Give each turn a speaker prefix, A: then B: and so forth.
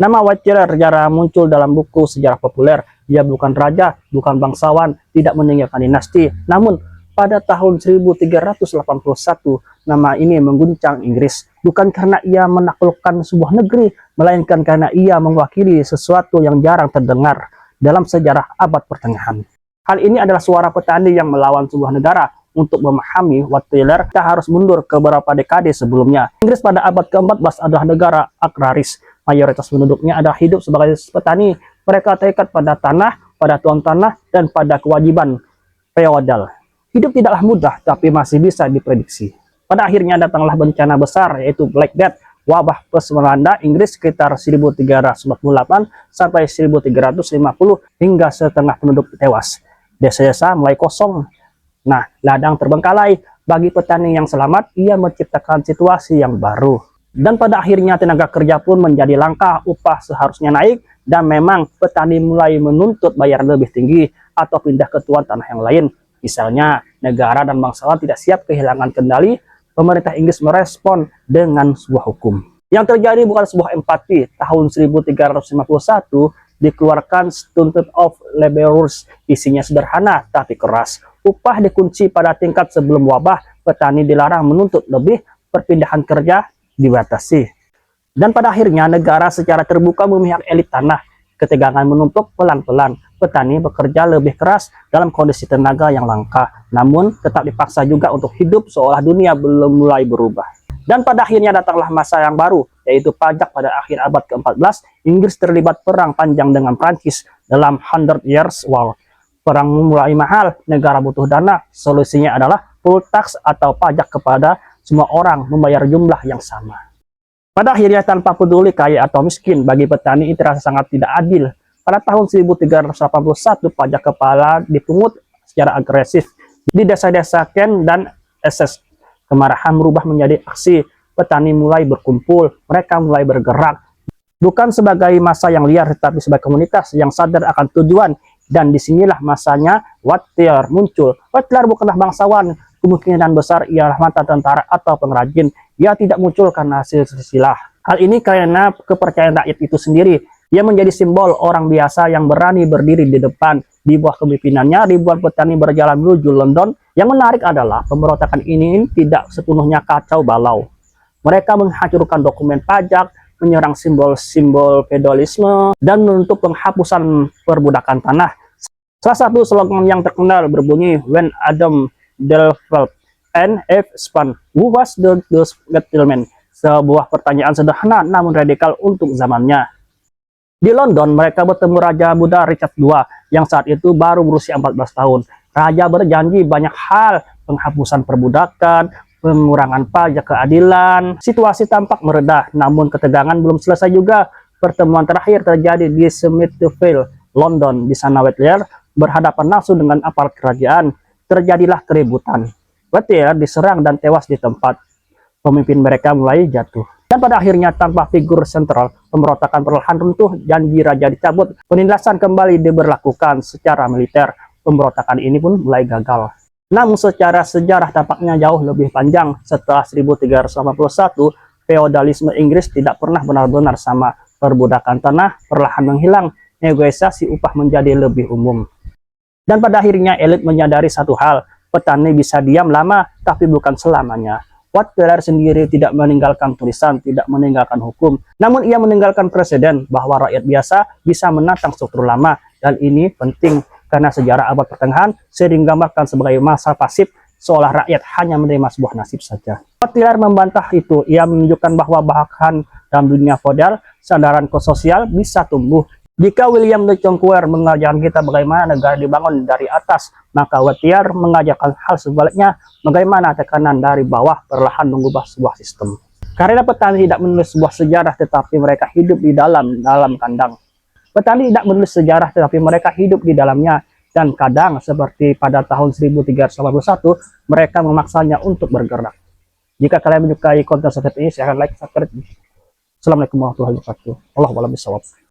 A: Nama Wattier jarang muncul dalam buku sejarah populer. Dia bukan raja, bukan bangsawan, tidak meninggalkan dinasti. Namun, pada tahun 1381, nama ini mengguncang Inggris. Bukan karena ia menaklukkan sebuah negeri, melainkan karena ia mewakili sesuatu yang jarang terdengar dalam sejarah abad pertengahan. Hal ini adalah suara petani yang melawan sebuah negara. Untuk memahami Wattier, kita harus mundur ke beberapa dekade sebelumnya. Inggris pada abad ke-14 adalah negara agraris. Mayoritas penduduknya adalah hidup sebagai petani. Mereka terikat pada tanah, pada tuan tanah, dan pada kewajiban feodal. Hidup tidaklah mudah, tapi masih bisa diprediksi. Pada akhirnya datanglah bencana besar, yaitu Black Death, wabah pes melanda Inggris sekitar 1348 sampai 1350 hingga setengah penduduk tewas. Desa-desa mulai kosong. Nah, ladang terbengkalai. Bagi petani yang selamat, ia menciptakan situasi yang baru. Dan pada akhirnya tenaga kerja pun menjadi langka, upah seharusnya naik, dan memang petani mulai menuntut bayar lebih tinggi atau pindah ke tuan tanah yang lain. Misalnya, negara dan bangsawan tidak siap kehilangan kendali, pemerintah Inggris merespon dengan sebuah hukum. Yang terjadi bukan sebuah empati. Tahun 1351 dikeluarkan Statute of Labourers, isinya sederhana tapi keras. Upah dikunci pada tingkat sebelum wabah, petani dilarang menuntut lebih, perpindahan kerja dibatasi. Dan pada akhirnya negara secara terbuka memihak elit tanah. Ketegangan menumpuk pelan-pelan. Petani bekerja lebih keras dalam kondisi tenaga yang langka, namun tetap dipaksa juga untuk hidup seolah dunia belum mulai berubah. Dan pada akhirnya datanglah masa yang baru, yaitu pajak pada akhir abad ke-14. Inggris terlibat perang panjang dengan Prancis dalam 100 Years' War. Perang mulai mahal, negara butuh dana, solusinya adalah full tax atau pajak kepada semua orang membayar jumlah yang sama. Pada akhirnya tanpa peduli kaya atau miskin, bagi petani itu terasa sangat tidak adil. Pada tahun 1381, pajak kepala dipungut secara agresif di desa-desa Kent dan Essex. Kemarahan berubah menjadi aksi. Petani mulai berkumpul, mereka mulai bergerak. Bukan sebagai massa yang liar, tetapi sebagai komunitas yang sadar akan tujuan. Dan disinilah masanya Wattier muncul. Wattier bukanlah bangsawan, kemungkinan besar ialah mantan tentara atau pengrajin. Ia tidak muncul karena hasil silsilah. Hal ini karena kepercayaan rakyat itu sendiri. Ia menjadi simbol orang biasa yang berani berdiri di depan. Di bawah kepemimpinannya, ribuan petani berjalan menuju London. Yang menarik adalah pemberontakan ini tidak sepenuhnya kacau balau. Mereka menghancurkan dokumen pajak, menyerang simbol-simbol feodalisme, dan menuntut penghapusan perbudakan tanah. Salah satu slogan yang terkenal berbunyi, "When Adam developed and Eve span, who was the gentleman?" Sebuah pertanyaan sederhana namun radikal untuk zamannya. Di London, mereka bertemu Raja Muda Richard II yang saat itu baru berusia 14 tahun. Raja berjanji banyak hal, penghapusan perbudakan, pengurangan pajak, keadilan. Situasi tampak mereda, namun ketegangan belum selesai juga. Pertemuan terakhir terjadi di Smithfield, London. Di sana Wattier berhadapan langsung dengan aparat kerajaan. Terjadilah keributan. Wattier diserang dan tewas di tempat. Pemimpin mereka mulai jatuh. Dan pada akhirnya tanpa figur sentral, pemberontakan perlahan runtuh, janji raja dicabut, penindasan kembali diberlakukan secara militer. Pemberontakan ini pun mulai gagal. Namun secara sejarah tampaknya jauh lebih panjang. Setelah 1381, feodalisme Inggris tidak pernah benar-benar sama. Perbudakan tanah perlahan menghilang, negosiasi upah menjadi lebih umum. Dan pada akhirnya elit menyadari satu hal, petani bisa diam lama, tapi bukan selamanya. Wattier sendiri tidak meninggalkan tulisan, tidak meninggalkan hukum, namun ia meninggalkan presiden bahwa rakyat biasa bisa menantang struktur lama. Dan ini penting karena sejarah abad pertengahan sering digambarkan sebagai masa pasif, seolah rakyat hanya menerima sebuah nasib saja. Wattier membantah itu. Ia menunjukkan bahwa bahkan dalam dunia feodal, sandaran sosial bisa tumbuh. Jika William de Conqueror mengajarkan kita bagaimana negara dibangun dari atas, maka Wattier mengajarkan hal sebaliknya, bagaimana tekanan dari bawah perlahan mengubah sebuah sistem. Karena petani tidak menulis sebuah sejarah, tetapi mereka hidup di dalam kandang. Petani tidak menulis sejarah, tetapi mereka hidup di dalamnya. Dan kadang, seperti pada tahun 1381, mereka memaksanya untuk bergerak. Jika kalian menyukai konten seperti ini, silahkan like, subscribe. Assalamualaikum warahmatullahi wabarakatuh. Allahu a'lam bishawab.